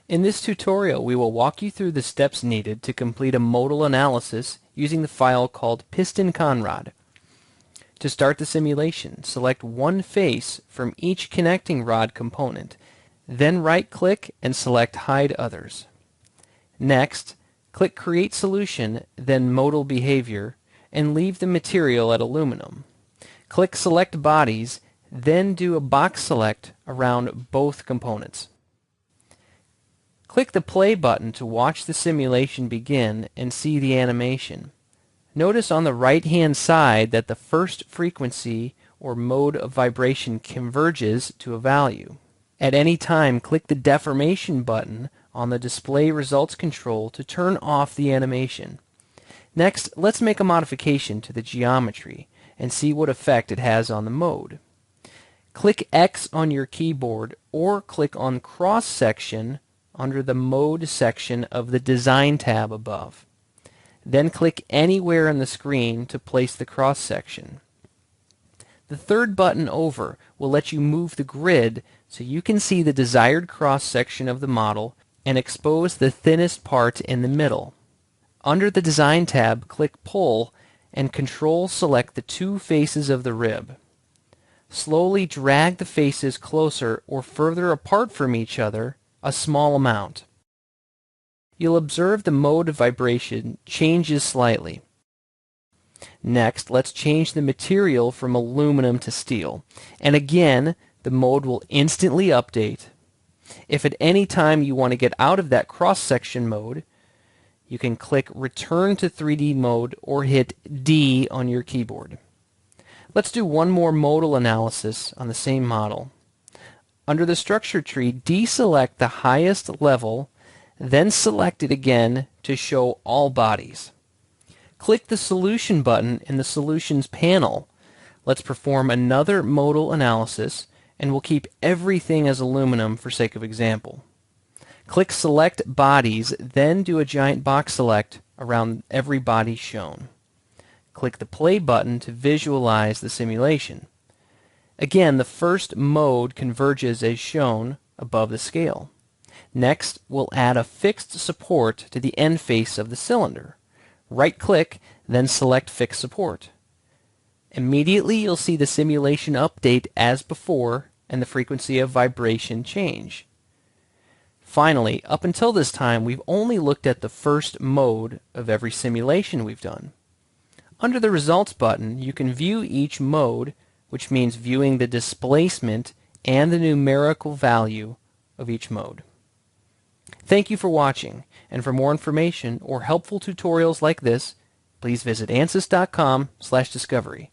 In this tutorial, we will walk you through the steps needed to complete a modal analysis using the file called Piston Conrod. To start the simulation, select one face from each connecting rod component, then right-click and select Hide Others. Next, click Create Solution, then Modal Behavior, and leave the material at aluminum. Click Select Bodies, then do a box select around both components. Click the play button to watch the simulation begin and see the animation. Notice on the right-hand side that the first frequency or mode of vibration converges to a value. At any time, click the deformation button on the display results control to turn off the animation. Next, let's make a modification to the geometry and see what effect it has on the mode. Click X on your keyboard or click on Cross Section under the Mode section of the Design tab above. Then click anywhere on the screen to place the cross section. The third button over will let you move the grid so you can see the desired cross section of the model and expose the thinnest part in the middle. Under the Design tab, click Pull and Control-select the two faces of the rib. Slowly drag the faces closer or further apart from each other a small amount. You'll observe the mode of vibration changes slightly. Next, let's change the material from aluminum to steel. And again, the mode will instantly update. If at any time you want to get out of that cross-section mode, you can click Return to 3D mode or hit D on your keyboard. Let's do one more modal analysis on the same model. Under the structure tree, deselect the highest level, then select it again to show all bodies. Click the Solution button in the Solutions panel. Let's perform another modal analysis, and we'll keep everything as aluminum for sake of example. Click Select Bodies, then do a giant box select around every body shown. Click the Play button to visualize the simulation. Again, the first mode converges as shown above the scale. Next, we'll add a fixed support to the end face of the cylinder. Right-click, then select Fix Support. Immediately, you'll see the simulation update as before and the frequency of vibration change. Finally, up until this time, we've only looked at the first mode of every simulation we've done. Under the Results button, you can view each mode, which means viewing the displacement and the numerical value of each mode. Thank you for watching, and for more information or helpful tutorials like this, please visit ANSYS.com/discovery.